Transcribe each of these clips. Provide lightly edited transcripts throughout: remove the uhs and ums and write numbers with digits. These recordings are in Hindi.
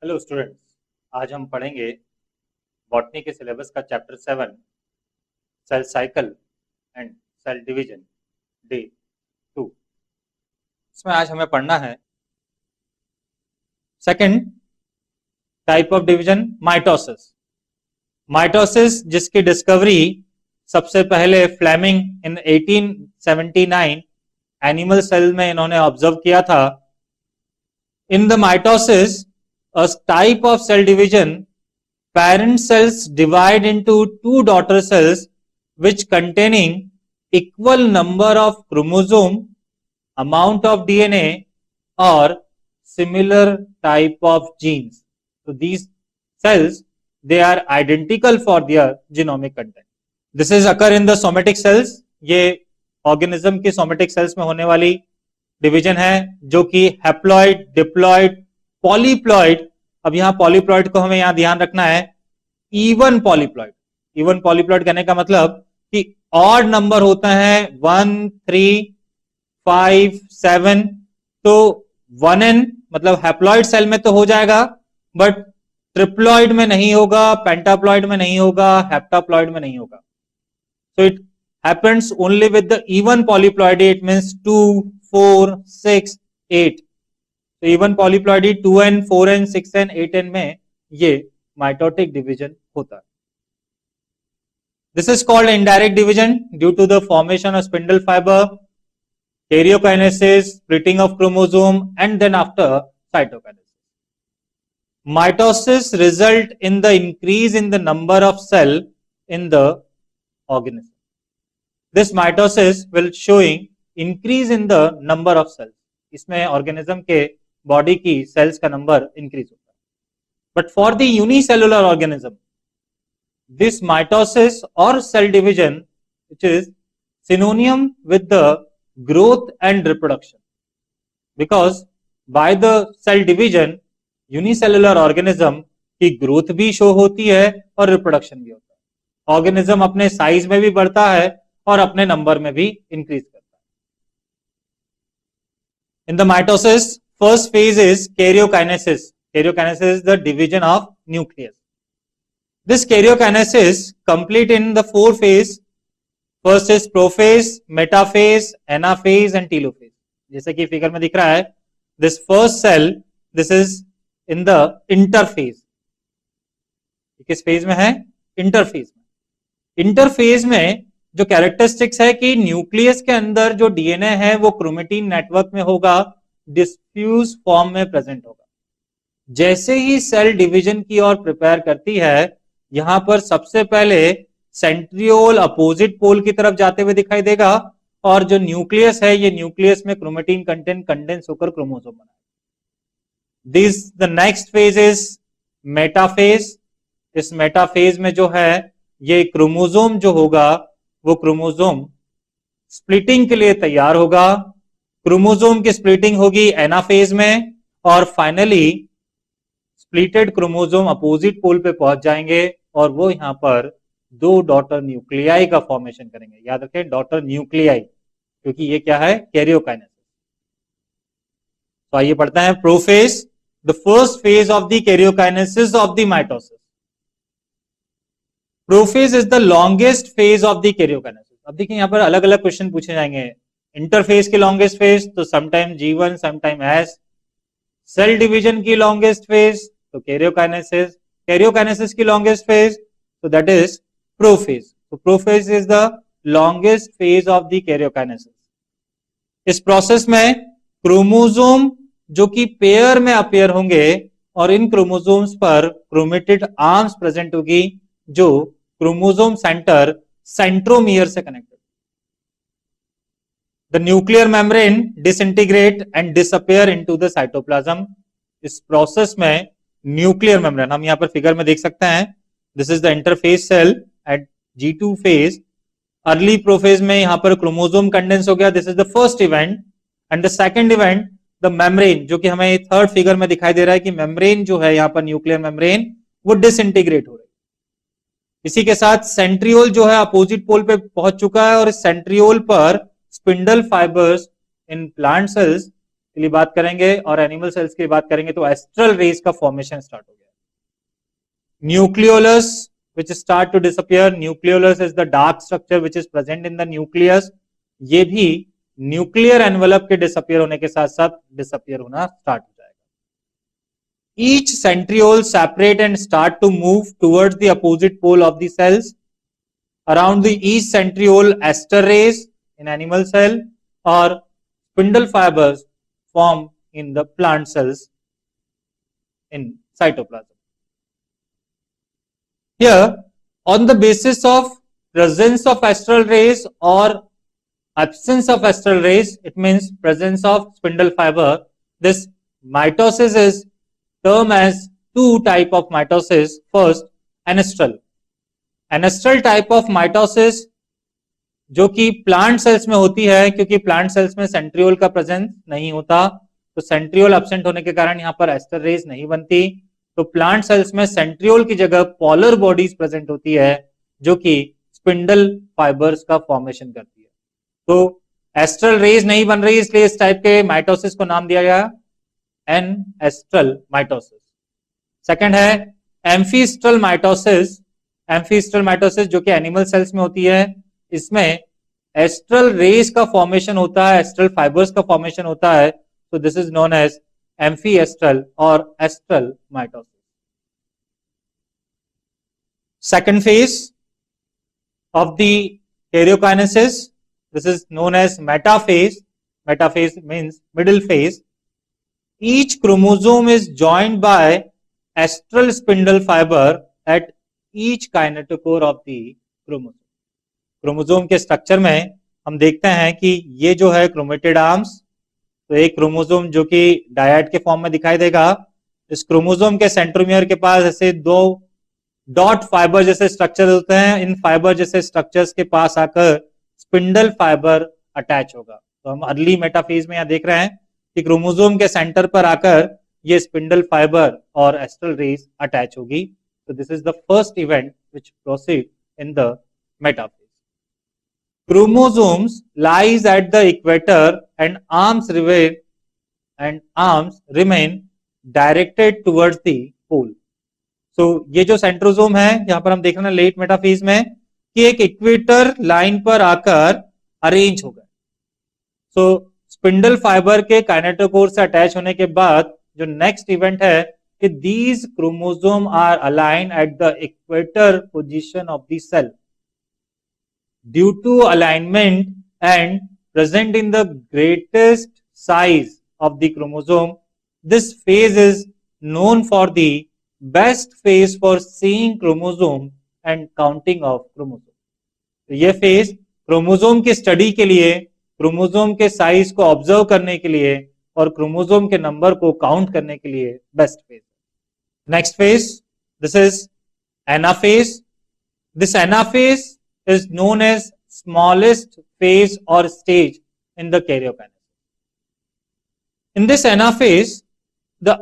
हेलो स्टूडेंट्स, आज हम पढ़ेंगे बॉटनी के सिलेबस का chapter 7 cell cycle and cell division day 2। इसमें आज हमें पढ़ना है second type of division mitosis. Mitosis जिसकी डिस्कवरी सबसे पहले फ्लेमिंग इन 1879 एनिमल सेल में इन्होंने ऑब्जर्व किया था। इन the mitosis a type of cell division, parent cells divide into two daughter cells which containing equal number of chromosome, amount of DNA or similar type of genes. So these cells, they are identical for their genomic content. This is occur in the somatic cells. ये ऑर्गेनिज्म की सोमेटिक सेल्स में होने वाली डिवीजन है जो कि हैप्लॉइड, डिप्लॉइड, पॉलीप्लॉइड। अब यहां पॉलीप्लॉइड को हमें यहां ध्यान रखना है, इवन पॉलीप्लॉइड। इवन पॉलीप्लॉइड कहने का मतलब कि ऑड नंबर होता है 1, 3, 5, 7। तो 1n मतलब हैप्लॉइड सेल में तो हो जाएगा, बट ट्रिप्लॉइड में नहीं होगा, पेंटाप्लॉइड में नहीं होगा, हेप्टाप्लॉइड में नहीं होगा। So it happens only with the even polyploidy. It means 2, 4, 6, 8. तो even polyploidy 2n, 4n, 6n, 8n में ये माइटोटिक डिवीजन होता है। This is called indirect division due to the formation of spindle fibre, karyokinesis, splitting of chromosome and then after cytokinesis. Mitosis result in the increase in the number of cell in the organism. This mitosis will showing increase in the number of cells. इसमें ऑर्गेनिज्म के बॉडी की सेल्स का नंबर इंक्रीज होता है। But for the unicellular organism, this mitosis और cell division which is synonym with the growth and reproduction, because by the cell division unicellular organism की ग्रोथ भी शो होती है और रिप्रोडक्शन भी होता है। ऑर्गेनिज्म अपने साइज में भी बढ़ता है और अपने नंबर में भी इंक्रीज करता है। In the mitosis first phase is karyokinesis. Karyokinesis is the division of nucleus. This karyokinesis complete in the 4 phase. First is prophase, metaphase, anaphase and telophase. जैसे कि फिगर में दिख रहा है, this first cell, this is in the interphase. किस फेज में है? इंटरफेज में। इंटरफेज में जो कैरेक्टरिस्टिक्स है कि न्यूक्लियस के अंदर जो डीएनए है वो क्रोमेटिन नेटवर्क में होगा, डिस्फ्यूज फॉर्म में प्रेजेंट होगा। जैसे ही सेल डिवीजन की ओर प्रिपेयर करती है, यहां पर सबसे पहले सेंट्रियोल अपोजिट पोल की तरफ जाते हुए दिखाई देगा, और जो न्यूक्लियस है, ये न्यूक्लियस में क्रोमेटिन कंटेंट कंडेंस होकर क्रोमोसोम बनाएगा। This the next phase is metaphase. इस मेटाफेज में जो है, ये क्रोमोसोम जो होगा वो क्रोमोसोम स्प्लिटिंग के लिए तैयार होगा। क्रोमोसोम की स्प्लिटिंग होगी एनाफेज में, और finally splitted chromosome opposite pole पे पहुंच जाएंगे और वो यहां पर 2 डॉटर न्यूक्लियाई का फॉर्मेशन करेंगे। याद रखें, डॉटर न्यूक्लियाई, क्योंकि ये क्या है? कैरियोकाइनेसिस। तो आइए पढ़ते हैं prophase, the first phase of the karyokinesis of the mitosis. Prophase is the longest phase of the karyokinesis. अब देखिए यहां पर अलग अलग क्वेश्चन पूछे जाएंगे। इंटरफेज की लॉन्गेस्ट फेज तो sometime G1, sometime S। Cell division की लॉन्गेस्ट फेज तो कैरियोकाइनेसिस। कैरियोकाइनेसिस की लॉन्गेस्ट फेज तो दैट इज प्रोफेज। तो prophase is the longest phase of the karyokinesis. इस प्रोसेस में क्रोमोसोम जो कि पेयर में अपीयर होंगे, और इन क्रोमोसोम्स पर क्रोमेटिड आर्म्स प्रेजेंट होगी जो क्रोमोसोम सेंटर सेंट्रोमियर से connected. The nuclear membrane disintegrate and disappear into the cytoplasm. इस प्रोसेस में न्यूक्लियर मेम्ब्रेन, हम यहां पर फिगर में देख सकते हैं, this is the interphase cell at G2 phase. Early prophase में यहां पर क्रोमोसोम कंडेंस हो गया, this is the first event. And the second event, the membrane, जो कि हमें थर्ड फिगर में दिखाई दे रहा है कि मेम्ब्रेन जो है यहां पर न्यूक्लियर मेम्ब्रेन वो डिसइंटीग्रेट हो रही है। इसी के साथ सेंट्रियोल जो है अपोजिट पोल पे पहुंच चुका है, और इस सेंट्रियोल पर spindle fibres in plant cells के लिए बात करेंगे और एनिमल सेल्स के लिए बात करेंगे तो एस्ट्रल रेज का फॉर्मेशन स्टार्ट हो गया। Nucleolus which start to disappear. Nucleolus is the dark structure which is present in the nucleus. ये भी न्यूक्लियर एनवेलप के डिसअपियर होने के साथ साथ डिसअपियर होना स्टार्ट हो जाएगा। Each centriole separate and start to move towards the opposite pole of the cells. Around the each centriole ester rays in animal cell or spindle fibers form in the plant cells in cytoplasm. Here, on the basis of presence of astral rays or absence of astral rays, it means presence of spindle fiber. This mitosis is termed as two type of mitosis. First, anastral. Anastral type of mitosis जो कि प्लांट सेल्स में होती है, क्योंकि प्लांट सेल्स में सेंट्रियोल का प्रेजेंस नहीं होता, तो सेंट्रियोल एब्सेंट होने के कारण यहाँ पर एस्टर रेज नहीं बनती। तो प्लांट सेल्स में सेंट्रियोल की जगह पोलर बॉडीज प्रेजेंट होती है जो कि स्पिंडल फाइबर्स का फॉर्मेशन करती है। तो एस्ट्रल रेज नहीं बन रही, इसलिए इस टाइप के माइटोसिस को नाम दिया गया एन एस्ट्रल माइटोसिस। सेकंड है एम्फीस्ट्रल माइटोसिस। एम्फीस्ट्रल माइटोसिस जो कि एनिमल सेल्स में होती है, इसमें एस्ट्रल रेज का फॉर्मेशन होता है, एस्ट्रल फाइबर्स का फॉर्मेशन होता है। तो this is known as amphiestral or astral mitosis. Second phase of the karyokinesis, this is known as metaphase. Metaphase means middle phase. Each chromosome is joined by astral spindle fiber at each kinetochore of the chromosome. Chromosome के स्ट्रक्चर में हम देखते हैं कि ये जो है क्रोमेटिड आर्म्स, तो एक क्रोमोसोम जो कि डायड के फॉर्म में दिखाई देगा। इस क्रोमोसोम के सेंट्रोमियर के पास ऐसे दो डॉट फाइबर जैसे स्ट्रक्चर होते हैं। इन फाइबर जैसे स्ट्रक्चर्स के पास आकर स्पिंडल फाइबर अटैच होगा। तो हम अर्ली मेटाफेज में यहां देख रहे हैं कि क्रोमोसोम के सेंटर पर आकर ये स्पिंडल फाइबर और एस्ट्रल रेज अटैच होगी। तो this is the first event which proceed in the metaphase. Chromosomes lies at the equator and arms remain directed towards the pole. So ये जो सेंट्रोसोम है, यहां पर हम देख रहे हैं लेट मेटाफेज में कि एक इक्वेटर लाइन पर आकर अरेंज हो गए। सो स्पिंडल फाइबर के काइनेटोकोर से अटैच होने के बाद जो नेक्स्ट इवेंट है कि these chromosome are aligned at the equator position of the cell. Due to alignment and present in the greatest size of the chromosome, this phase is known for the best phase for seeing chromosome and counting of chromosome. तो ये फेज क्रोमोसोम की स्टडी के लिए, क्रोमोसोम के साइज को ऑब्जर्व करने के लिए और क्रोमोसोम के नंबर को काउंट करने के लिए best phase. Next phase, this is anaphase. This anaphase is known as smallest phase or stage in the karyokinesis. In this anaphase, the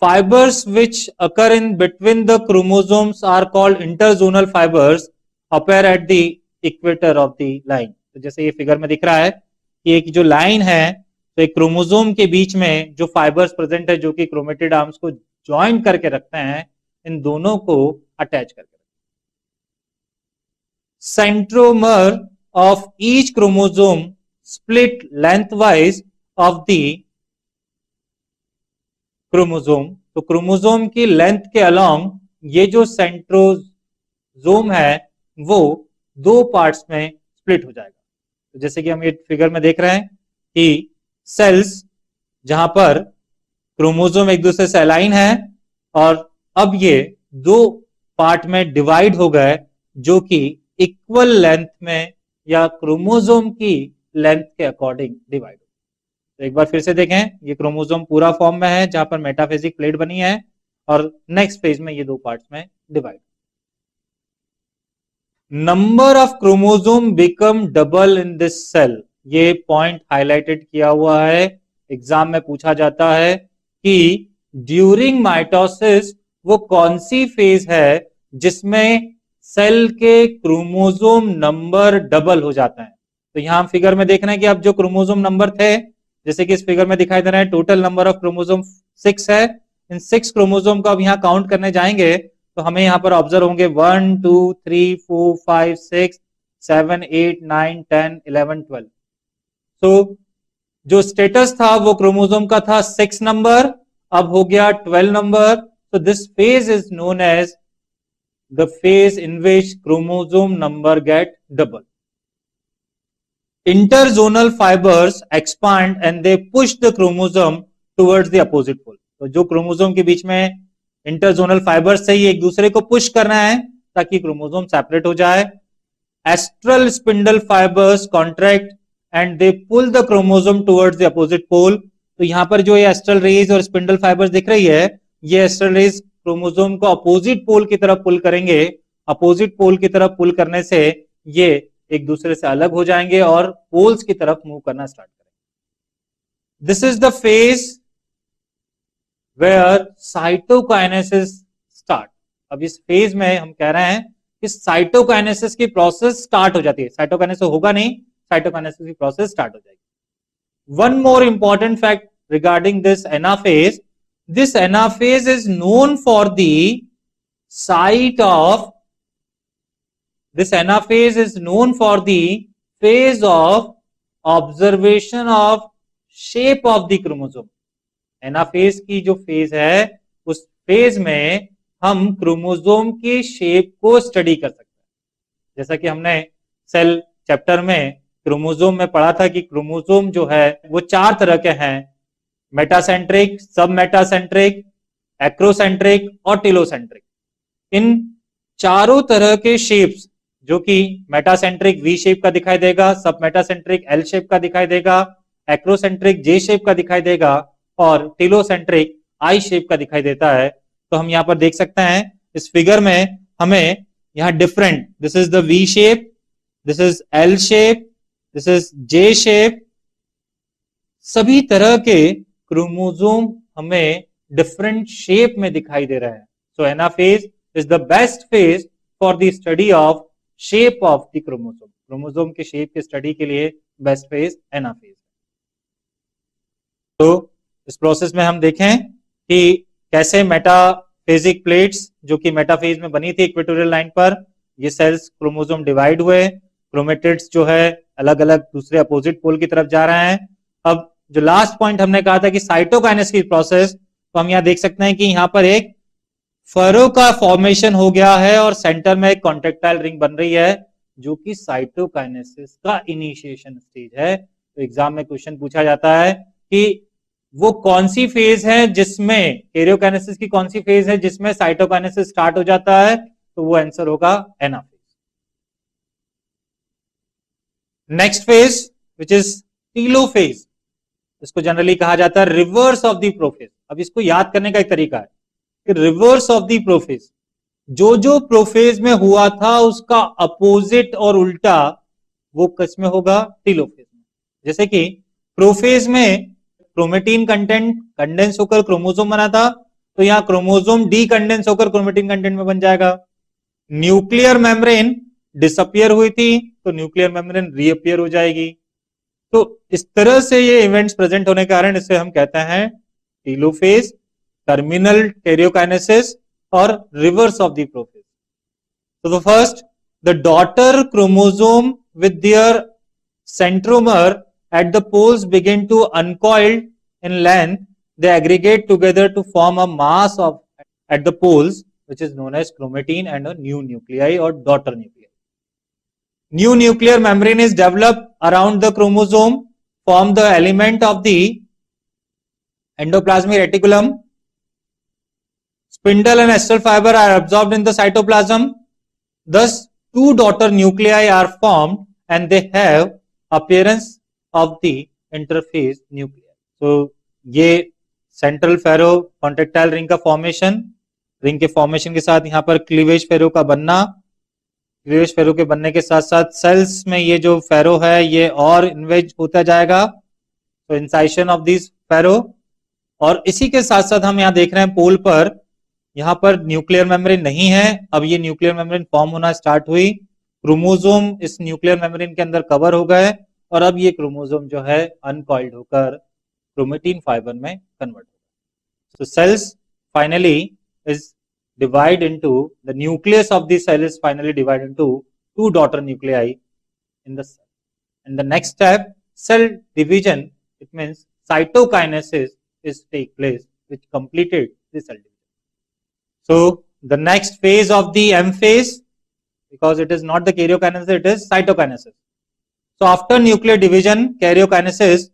fibers which occur in between the chromosomes are called interzonal fibers, appear at the equator of the line. तो जैसे ये फिगर में दिख रहा है कि एक जो लाइन है, तो एक क्रोमोसोम के बीच में जो फाइबर्स प्रेजेंट है जो कि क्रोमेटिड आर्म्स को ज्वाइन करके रखते हैं, इन दोनों को अटैच करके। Centromer of each chromosome split lengthwise of the chromosome. तो क्रोमोसोम की लेंथ के अलोंग ये जो सेंट्रोजोम है वो दो पार्ट्स में स्प्लिट हो जाएगा। तो जैसे कि हम ये फिगर में देख रहे हैं कि सेल्स जहां पर क्रोमोसोम एक दूसरे से अलाइन है और अब ये दो पार्ट में डिवाइड हो गए जो कि इक्वल लेंथ में या क्रोमोसोम की लेंथ के अकॉर्डिंग डिवाइड। तो एक बार फिर से देखें, ये क्रोमोसोम पूरा फॉर्म में है जहां पर मेटाफेजिक प्लेट बनी है और नेक्स्ट फेज में ये दो पार्ट्स में divide. Number of chromosome become double in this cell. ये पॉइंट हाईलाइटेड किया हुआ है, एग्जाम में पूछा जाता है कि ड्यूरिंग माइटोसिस वो कौन सी फेज है जिसमें सेल के क्रोमोसोम नंबर डबल हो जाता है। तो यहां हम फिगर में देख रहे हैं कि अब जो क्रोमोसोम नंबर थे जैसे कि इस फिगर में दिखाई दे रहा है, टोटल नंबर ऑफ क्रोमोसोम 6 है। इन 6 क्रोमोसोम को अब यहाँ काउंट करने जाएंगे तो हमें यहाँ पर ऑब्जर्व होंगे 1 2 3 4 5 6 7 8 9 10 11 12। तो जो स्टेटस था वो क्रोमोसोम का था 6 नंबर, अब हो गया 12 नंबर। तो this phase is known as the phase in which chromosome number get double. Interzonal fibers expand and they push the chromosome towards the opposite pole। तो जो क्रोमोसोम के बीच में इंटरजोनल फाइबर्स से ही एक दूसरे को पुश करना है ताकि क्रोमोसोम सेपरेट हो जाए। Astral spindle fibers contract and they pull the chromosome towards the opposite pole. तो यहां पर जो ये एस्ट्रल रेज और स्पिंडल फाइबर्स दिख रही है, ये एस्ट्रल रेज क्रोमोसोम को अपोजिट पोल की तरफ पुल करेंगे। अपोजिट पोल की तरफ पुल करने से ये एक दूसरे से अलग हो जाएंगे और पोल्स की तरफ मूव करना स्टार्ट करेंगे। This is the phase where cytokinesis start. अब इस फेज में हम कह रहे हैं कि साइटोकाइनेसिस की प्रोसेस स्टार्ट हो जाती है। साइटोकाइनेसिस होगा नहीं, साइटोकाइनेसिस की प्रोसेस स्टार्ट हो जाएगी। One more important fact regarding this anaphase, this anaphase is known for the site of This anaphase is known for the phase of observation of shape of the chromosome। Anaphase की जो फेज है उस फेज में हम क्रोमोसोम की शेप को स्टडी कर सकते हैं। जैसा कि हमने सेल चैप्टर में क्रोमोसोम में पढ़ा था कि क्रोमोसोम जो है वो 4 तरह के हैं, मेटासेंट्रिक, सब मेटासेंट्रिक, एक्रोसेंट्रिक और टेलोसेंट्रिक। इन चारों तरह के शेप्स, जो कि मेटासेंट्रिक वी शेप का दिखाई देगा, सब मेटासेंट्रिक एल शेप का दिखाई देगा, एक्रोसेंट्रिक जे शेप का दिखाई देगा और टेलोसेंट्रिक आई शेप का दिखाई देता है। तो हम यहां पर देख सकते हैं इस फिगर में हमें यहां different, this is the V shape, this is L shape, this is J shape, सभी तरह के क्रोमोसोम हमें डिफरेंट शेप में दिखाई दे रहे हैं। So anaphase is the best phase for the study of shape of the chromosome. Chromosome के शेप की स्टडी के लिए बेस्ट फेज एनाफेज। तो इस प्रोसेस में हम देखें कि कैसे मेटाफेजिक प्लेट्स जो कि मेटाफेज में बनी थी इक्वेटोरियल लाइन पर, ये सेल्स क्रोमोसोम डिवाइड हुए, क्रोमेटिड्स जो है अलग अलग दूसरे अपोजिट पोल की तरफ जा रहे हैं। अब जो लास्ट पॉइंट हमने कहा था कि साइटोकाइनेसिस की प्रोसेस, तो हम यहां देख सकते हैं कि यहां पर एक फरो का फॉर्मेशन हो गया है और सेंटर में एक कॉन्ट्रेक्टाइल रिंग बन रही है जो कि साइटोकाइनेसिस का इनिशिएशन स्टेज है। तो एग्जाम में क्वेश्चन पूछा जाता है कि वो कौन सी फेज है जिसमें, कैरियोकाइनेसिस की कौन सी फेज है जिसमें साइटोकाइनेसिस स्टार्ट हो जाता है, तो वो आंसर होगा anaphase. Next phase which is telophase, इसको जनरली कहा जाता है रिवर्स ऑफ द प्रोफेज। अब इसको याद करने का एक तरीका है कि रिवर्स ऑफ द प्रोफेज, जो जो प्रोफेज में हुआ था उसका अपोजिट और उल्टा वो किस में होगा, टीलोफेज में। जैसे कि प्रोफेज में क्रोमेटिन कंटेंट कंडेंस होकर क्रोमोसोम बना था, तो यहां क्रोमोसोम डी कंडेंस होकर क्रोमेटिन कंटेंट में बन जाएगा। न्यूक्लियर मेम्ब्रेन डिसअपियर हुई थी तो न्यूक्लियर मेम्ब्रेन रीअपियर हो जाएगी। तो इस तरह से ये इवेंट्स प्रेजेंट होने के कारण इसे हम कहते हैं टीलोफेज, टर्मिनल कैरियोकाइनेसिस और रिवर्स ऑफ द प्रोफेज। तो first, the daughter chromosome with their centromere at the poles begin to uncoil in length, they aggregate together to form a mass of at the poles which is known as chromatin and a new nuclei or daughter nuclei. New nuclear membrane is developed around the chromosome, form the element of the endoplasmic reticulum. Spindle and astral fiber are absorbed in the cytoplasm. Thus, two daughter nuclei are formed and they have appearance of the interphase nuclear. तो ये सेंट्रल फेरो कॉन्ट्रेक्टाइल रिंग का फॉर्मेशन, रिंग के फॉर्मेशन के साथ यहाँ पर क्लीवेज फेरो का बनना, क्लीवेज फेरो के बनने के साथ साथ सेल्स में ये जो फेरो है ये और इन्वेज होता जाएगा, तो इंसाइशन ऑफ दिस फेरो। और इसी के साथ साथ हम यहाँ देख रहे हैं पोल पर, यहाँ पर न्यूक्लियर मेम्ब्रेन नहीं है, अब ये न्यूक्लियर मेम्ब्रेन फॉर्म होना स्टार्ट हुई, क्रोमोसोम इस न्यूक्लियर मेम्ब्रेन के अंदर कवर हो गए और अब ये क्रोमोसोम जो है अनकॉइल्ड होकर क्रोमेटिन फाइबर में कन्वर्ट होगा। So cells finally is divide into the nucleus of the cell is finally divided into two daughter nuclei in the cell. And the next step, cell division, it means cytokinesis is take place which completed the cell division. So the next phase of the M phase, because it is not the karyokinesis, it is cytokinesis. So after nuclear division, karyokinesis,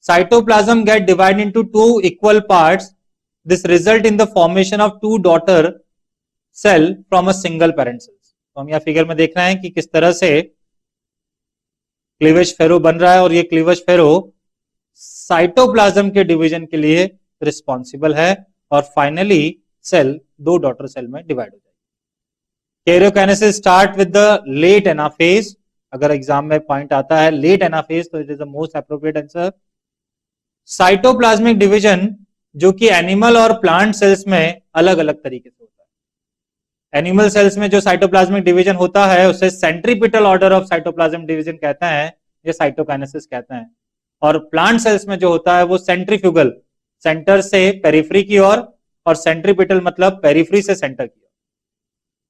cytoplasm get divided into two equal parts. This result in the formation of two daughter cell from a single parent cells. तो हम यहाँ फिगर में देख रहे हैं कि किस तरह से क्लीवेज फेरो बन रहा है और ये क्लीवेज फेरो साइटोप्लाज्म के डिवीजन के लिए रिस्पॉन्सिबल है और फाइनली सेल दो डॉटर सेल में डिवाइड हो जाएगी। Karyokinesis start with the late anaphase. अगर एग्जाम में पॉइंट आता है लेट एनाफेज तो it is the most appropriate answer. Cytoplasmic division जो कि एनिमल और प्लांट सेल्स में अलग अलग तरीके से होता है। एनिमल सेल्स में जो साइटोप्लाज्मिक डिवीजन होता है उसे centripetal order of cytoplasm division कहते हैं, ये साइटोकाइनेसिस कहते हैं। और प्लांट सेल्स में जो होता है वो सेंट्रीफ्यूगल, सेंटर से पेरिफेरी की ओर, और सेंट्रीपिटल मतलब पेरिफेरी से सेंटर की ओर।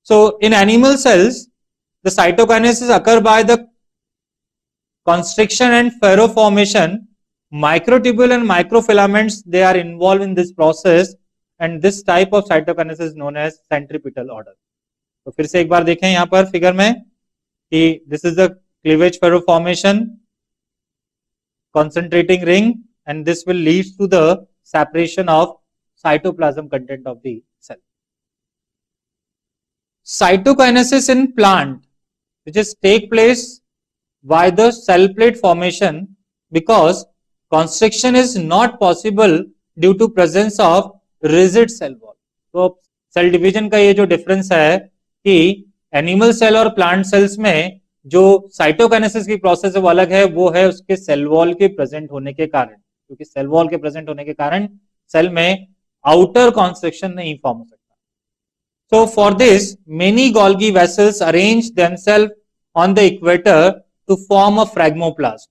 So in animal cells the cytokinesis occur by the constriction and ferroformation. Microtubule and microfilaments they are involved in this process and this type of cytokinesis is known as centripetal order. तो फिर से एक बार देखें यहां पर फिगर में कि this is the cleavage ferroformation concentrating ring and this will lead to the separation of cytoplasm content of the cell. Cytokinesis in plant which is take place by the cell plate formation because constriction is not possible due to presence of rigid cell wall. तो सेल डिवीजन का ये जो डिफरेंस है कि एनिमल सेल और प्लांट सेल्स में जो साइटोकाइनेसिस की प्रोसेस है वो अलग है, वो है उसके सेल वॉल के प्रेजेंट होने के कारण, क्योंकि सेल वॉल के प्रेजेंट होने के कारण सेल में आउटर कॉन्स्ट्रिक्शन नहीं फॉर्म हो सकता। So for this many Golgi vessels arrange themselves on the equator to form a phragmoplast.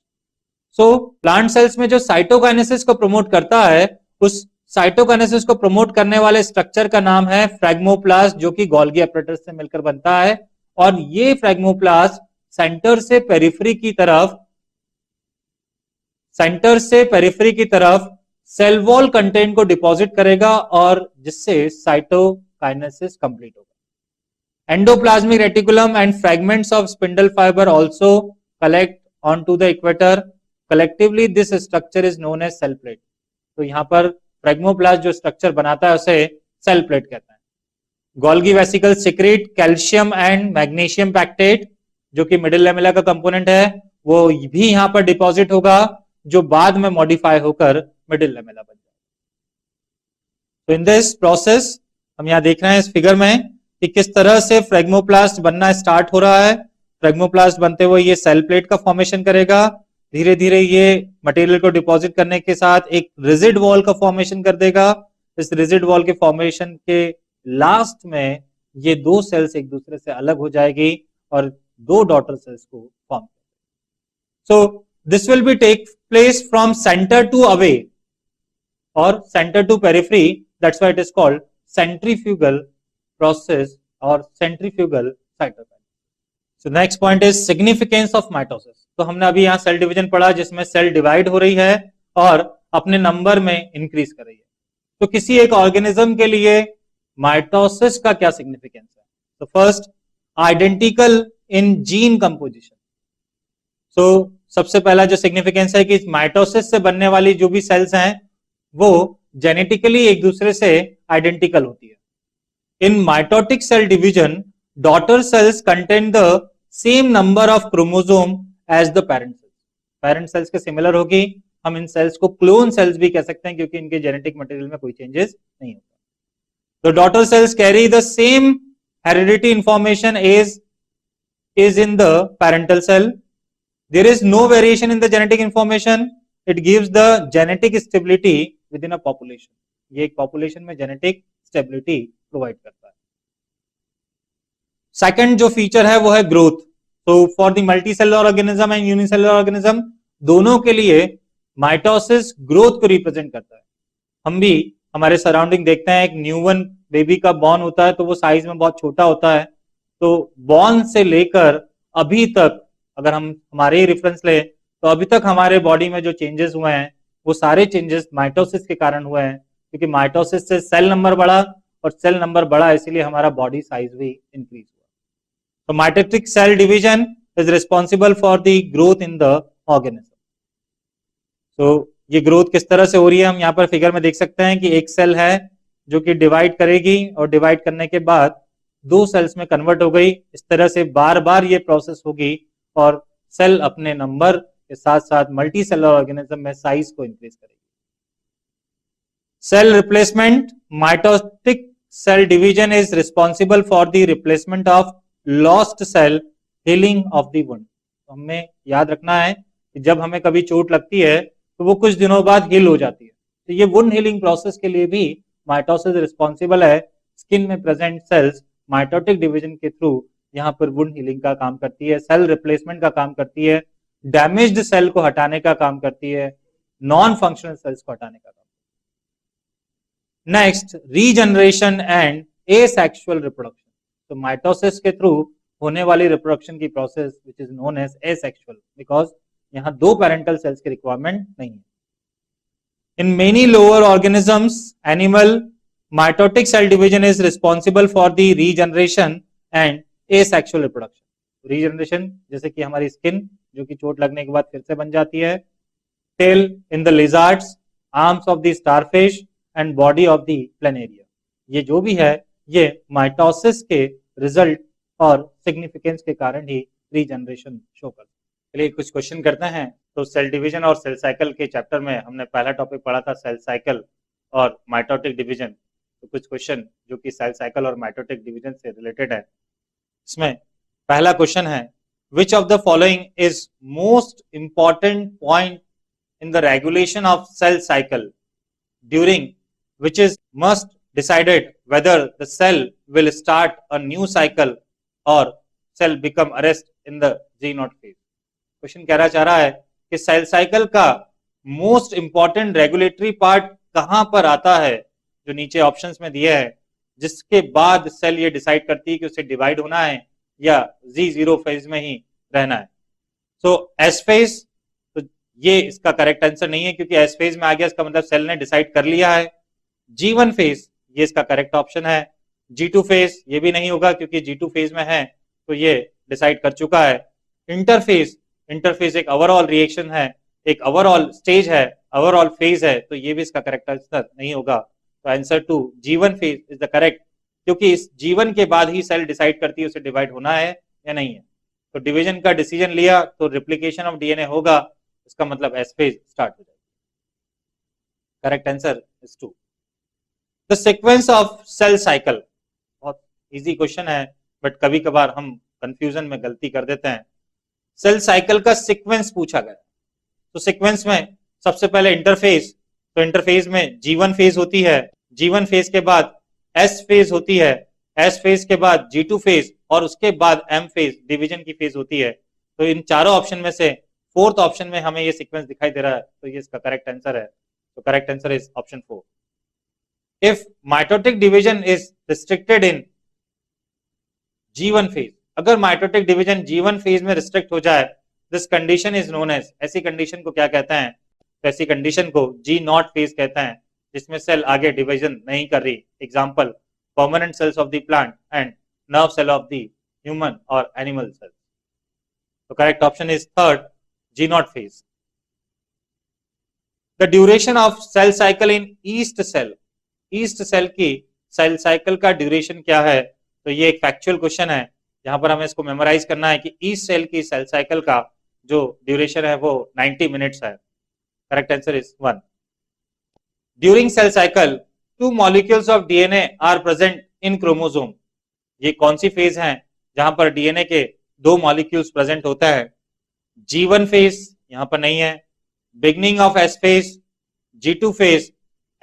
So plant cells में जो साइटोकाइनेसिस को प्रमोट करता है उस साइटोकाइनेसिस को प्रमोट करने वाले स्ट्रक्चर का नाम है फ्रैग्मोप्लास्ट, जो कि गोल्गी एपरेटस से मिलकर बनता है। और ये फ्रैग्मोप्लास्ट सेंटर से पेरिफेरी की तरफ सेल वॉल कंटेंट को डिपॉजिट करेगा और जिससे साइटोकाइनेसिस कंप्लीट होगा। Endoplasmic reticulum and fragments of spindle fiber also collect on to the equator. Collectively this structure is known as cell plate. तो यहां पर फ्रैग्मोप्लास्ट जो स्ट्रक्चर बनाता है उसे सेल प्लेट कहते हैं। Golgi vesicle secrete calcium and magnesium pectate जो कि मिडिल लैमेला का कंपोनेंट है, वो भी यहां पर डिपॉजिट होगा जो बाद में मॉडिफाई होकर मिडिल लैमेला बन जाएगा। तो इन दिस प्रोसेस हम यहां देख रहे हैं इस फिगर में कि किस तरह से फ्रैग्मोप्लास्ट बनना स्टार्ट हो रहा है। फ्रैग्मोप्लास्ट बनते हुए ये सेल प्लेट का फॉर्मेशन करेगा, धीरे धीरे ये मटेरियल को डिपॉजिट करने के साथ एक रिजिड वॉल का फॉर्मेशन कर देगा। इस रिजिड वॉल के फॉर्मेशन के लास्ट में ये दो सेल्स एक दूसरे से अलग हो जाएगी और दो डॉटर सेल्स को फॉर्म करेगी। So this will be take place from centre to away और centre to periphery, that's why it is called centrifugal process और centrifugal cytokinesis. So next point is significance of mitosis. तो हमने अभी यहाँ सेल डिवीजन पढ़ा जिसमें सेल डिवाइड हो रही है और अपने नंबर में इंक्रीज कर रही है। तो किसी एक ऑर्गेनिज्म के लिए माइटोसिस का क्या सिग्निफिकेंस है? तो first, identical in gene composition. So सबसे पहला जो सिग्निफिकेंस है कि माइटोसिस से बनने वाली जो भी सेल्स हैं वो जेनेटिकली एक दूसरे से आइडेंटिकल होती है। In mitotic cell division daughter cells contain the same number of chromosome as the parent cells. Parent cells के सिमिलर होगी। हम इन सेल्स को क्लोन सेल्स भी कह सकते हैं क्योंकि इनके जेनेटिक मटेरियल में कोई चेंजेस नहीं होता। तो daughter cells carry the same heredity information is in the parental cell. There is no variation in the genetic information. It gives the genetic stability within a population. ये एक पॉपुलेशन में जेनेटिक स्टेबिलिटी प्रोवाइड करता है। सेकंड जो फीचर है वो है ग्रोथ। तो for the multi cellular organism and unicellular organism दोनों के लिए माइटोसिस ग्रोथ को रिप्रेजेंट करता है। हम भी हमारे सराउंडिंग देखते हैं, एक न्यूबॉर्न बेबी का बॉर्न होता है तो वो साइज में बहुत छोटा होता है, तो बॉर्न से लेकर अभी तक अगर हम हमारे ही रेफरेंस ले तो अभी तक हमारे बॉडी में जो चेंजेस हुए हैं वो सारे चेंजेस माइटोसिस के कारण हुए हैं, क्योंकि माइटोसिस से सेल नंबर बढ़ा और सेल नंबर बढ़ा इसीलिए हमारा बॉडी साइज भी इंक्रीज हुआ। तो mitotic cell division is responsible for the growth in the organism. तो ये ग्रोथ किस तरह से हो रही है हम यहाँ पर फिगर में देख सकते हैं कि एक सेल है जो कि डिवाइड करेगी और डिवाइड करने के बाद दो सेल्स में कन्वर्ट हो गई। इस तरह से बार बार ये प्रोसेस होगी और सेल अपने नंबर के साथ साथ मल्टी सेलर ऑर्गेनिज्म में साइज को इंक्रीज करेगी। Cell replacement, mitotic cell division is responsible for the replacement of lost cell, healing of the wound. तो हमें याद रखना है कि जब हमें कभी चोट लगती है तो वो कुछ दिनों बाद हील हो जाती है, तो ये वुंड हीलिंग प्रोसेस के लिए भी माइटोसिस रिस्पॉन्सिबल है। स्किन में प्रेजेंट सेल्स माइटोटिक डिवीजन के थ्रू यहाँ पर वुंड हीलिंग का काम करती है, सेल रिप्लेसमेंट का काम करती है, डैमेज्ड सेल को हटाने का काम करती है, नॉन फंक्शनल सेल्स को हटाने का काम। Next, regeneration and asexual reproduction. तो माइटोसिस के थ्रू होने वाली रिप्रोडक्शन की process which is known as asexual, because यहां दो पेरेंटल सेल्स की रिक्वायरमेंट नहीं है। In many lower organisms animal, mitotic cell division is responsible for the regeneration and asexual reproduction. Regeneration जैसे कि हमारी स्किन जो कि चोट लगने के बाद फिर से बन जाती है, tail in the lizards, arms of the starfish and body of the planaria. ये जो भी है ये माइटोसिस के रिजल्ट और सिग्निफिकेंस के कारण ही रीजनरेशन शो करता है। चलिए कुछ क्वेश्चन करते हैं। तो सेल डिवीजन और सेल साइकिल के चैप्टर में हमने पहला टॉपिक पढ़ा था सेल साइकिल और माइटोटिक डिवीजन। तो कुछ क्वेश्चन जो कि सेल साइकिल और माइटोटिक डिवीजन से रिलेटेड है। इसमें पहला क्वेश्चन है, which of the following is most important point in the regulation of cell cycle during which is must decided whether the cell will start a new cycle or cell become arrest in the G0 phase। Question कहना चाह रहा है कि सेल साइकिल का मोस्ट इंपॉर्टेंट रेगुलेटरी पार्ट कहां पर आता है, जो नीचे ऑप्शंस में दिया है, जिसके बाद सेल ये डिसाइड करती है कि उसे डिवाइड होना है या G0 फेज में ही रहना है। सो एस फेज, तो ये इसका करेक्ट आंसर नहीं है क्योंकि एस फेज में आ गया, इसका मतलब सेल ने डिसाइड कर लिया है। G1 फेज ये इसका करेक्ट ऑप्शन है। G2 फेज ये भी नहीं होगा क्योंकि G2 फेज में है तो ये डिसाइड कर चुका है। इंटरफेज, इंटरफेज एक ओवरऑल रिएक्शन है, एक ओवरऑल स्टेज है, ओवरऑल फेज है, तो ये भी इसका करेक्ट आंसर नहीं होगा। तो answer two G1 phase is the correct, क्योंकि इस G1 के बाद ही सेल डिसाइड करती है उसे डिवाइड होना है या नहीं है। तो डिवीजन का डिसीजन लिया तो रिप्लिकेशन ऑफ डीएनए होगा, इसका मतलब एस फेज स्टार्ट हो जाएगा। Correct answer is 2। The sequence of cell cycle, बहुत इजी क्वेश्चन है बट कभी कभार हम कंफ्यूजन में गलती कर देते हैं। सेल साइकिल का सीक्वेंस पूछा गया, तो सीक्वेंस में सबसे पहले इंटरफेज, तो इंटरफेज में G1 फेज होती है, G1 फेज के बाद S फेज होती है, S फेज के बाद G2 फेज और उसके बाद M फेज डिवीजन की फेज होती है। तो इन चारों ऑप्शन में से फोर्थ ऑप्शन में हमें ये सीक्वेंस दिखाई दे रहा है, तो ये इसका करेक्ट आंसर है। तो correct answer is option 4। If mitotic division is restricted in G1 phase, अगर माइटोटिक डिवीजन G1 फेज में रिस्ट्रिक्ट हो जाए, this condition is known as, ऐसी कंडीशन को क्या कहते हैं, तो ऐसी कंडीशन को G0 फेज कहते हैं, जिसमें सेल आगे डिवीजन नहीं कर रही। Example, permanent cells of the plant and nerve cell of the human और एनिमल सेल। तो correct option is third, G0 phase. The duration of cell cycle in yeast cell, yeast cell की सेल साइकिल का ड्यूरेशन क्या है, तो ये एक फैक्चुअल क्वेश्चन है, यहां पर हमें इसको मेमोराइज करना है कि ईस्ट सेल की सेल साइकिल का जो ड्यूरेशन है वो 90 मिनट्स है। Correct answer is 1। During cell cycle 2 molecules of DNA are present in chromosome, ये कौन सी फेज है जहां पर डीएनए के 2 मॉलिक्यूल्स प्रेजेंट होता है। G1 फेज यहां पर नहीं है, beginning of S phase, G2 phase,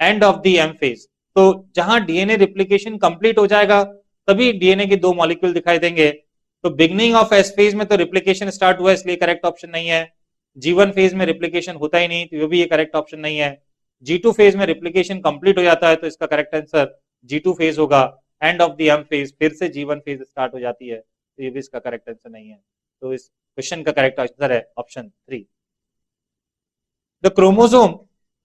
end of the M phase. तो जहां डीएनए रिप्लिकेशन कंप्लीट हो जाएगा तभी डीएनए के 2 मॉलिक्यूल दिखाई देंगे। तो बिगनिंग ऑफ एस फेज में तो रिप्लिकेशन स्टार्ट हुआ इसलिए करेक्ट ऑप्शन नहीं है। G1 फेज में रिप्लिकेशन होता ही नहीं, तो ये भी ये करेक्ट ऑप्शन नहीं है। G2 फेज में रिप्लिकेशन कंप्लीट हो जाता है, तो इसका करेक्ट आंसर G2 फेज होगा। And of the M phase फिर से G1 फेज स्टार्ट हो जाती है, तो ये भी इसका करेक्ट आंसर नहीं है। तो इस क्वेश्चन का करेक्ट आंसर है option 3। The chromosome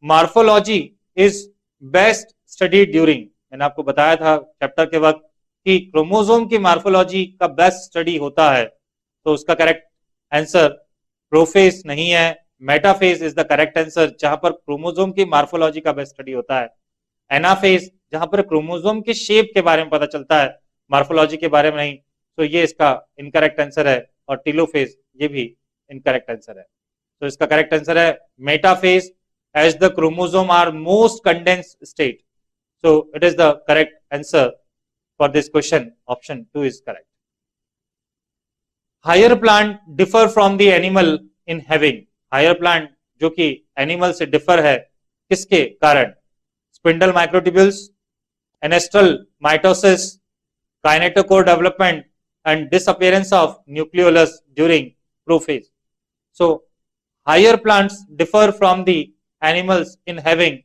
morphology is best studied during, मैंने आपको बताया था चैप्टर के वक्त कि क्रोमोसोम की मार्फोलॉजी का बेस्ट स्टडी होता है, तो उसका करेक्ट आंसर प्रोफेज नहीं है, metaphase is the correct answer, जहां पर क्रोमोसोम की मार्फोलॉजी का बेस्ट स्टडी होता है। एनाफेज जहां पर क्रोमोसोम के शेप के बारे में पता चलता है, मार्फोलॉजी के बारे में नहीं, तो ये इसका इनकरेक्ट आंसर है। और टीलोफेज ये भी इनकरेक्ट आंसर है। तो इसका करेक्ट आंसर है metaphase, as the chromosome are most condensed state, so it is the correct answer for this question. Option 2 is correct. Higher plant differ from the animal in having, higher plant जो कि एनिमल से डिफर है किसके कारण? Spindle microtubules, anastral mitosis, kinetochore development and disappearance of nucleolus during prophase. So higher plants differ from the animals in having,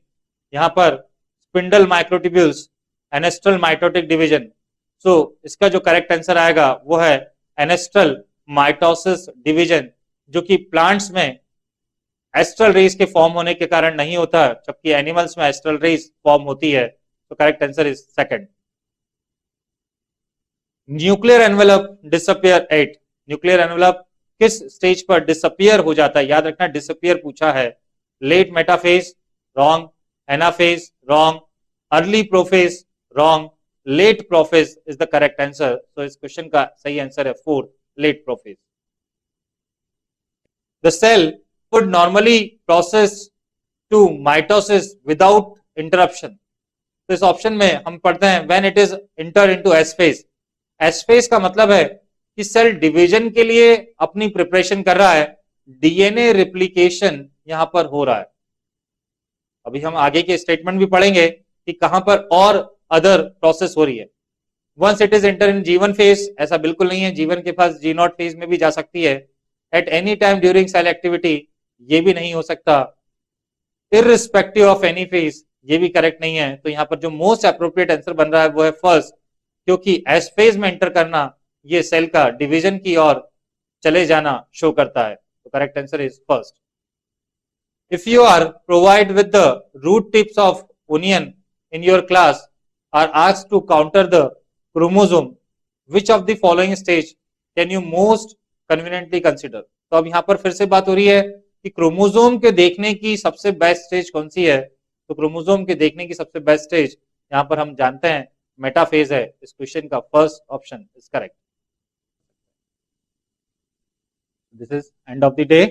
यहां पर spindle microtubules, anastral mitotic division. So इसका जो करेक्ट आंसर आएगा वो है एनेस्ट्रल माइटोसिस डिवीजन, जो कि प्लांट्स में एस्ट्रल रेस के फॉर्म होने के कारण नहीं होता, जबकि एनिमल्स में एस्ट्रल रेस फॉर्म होती है। तो correct answer is second. Nuclear envelope disappear at, nuclear envelope किस स्टेज पर डिसअपियर हो जाता है? याद रखना डिसअपियर पूछा है। Late metaphase wrong, anaphase wrong, early prophase wrong, late prophase is the correct answer. तो इस क्वेश्चन का सही आंसर है fourth, late prophase. The cell would normally process to mitosis without interruption, तो इस ऑप्शन में हम पढ़ते हैं when it is enter into S phase। S phase का मतलब है कि सेल डिवीजन के लिए अपनी प्रिपरेशन कर रहा है, डीएनए रिप्लिकेशन यहां पर हो रहा है। अभी हम आगे के स्टेटमेंट भी पढ़ेंगे कि कहां पर और अदर प्रोसेस हो रही है। Once it is enter in G1 phase, ऐसा बिल्कुल नहीं है, G1 के पास G0 फेज में भी जा सकती है। At any time during cell activity, ये भी नहीं हो सकता। इररिस्पेक्टिव ऑफ एनी फेज, ये भी करेक्ट नहीं है। तो यहां पर जो मोस्ट अप्रोप्रिएट आंसर बन रहा है वो है फर्स्ट, क्योंकि एस फेज में एंटर करना ये सेल का डिवीजन की ओर चले जाना शो करता है। तो correct answer is first. If you are provided with the root tips of onion in your class, are asked to counter the chromosome, which of the following stage can you most conveniently consider? तो अब यहां पर फिर से बात हो रही है कि क्रोमोसोम के देखने की सबसे बेस्ट स्टेज कौन सी है? तो क्रोमोसोम के देखने की सबसे बेस्ट स्टेज यहां पर हम जानते हैं मेटाफेज है। इस क्वेश्चन का first option is correct. This is and of the day.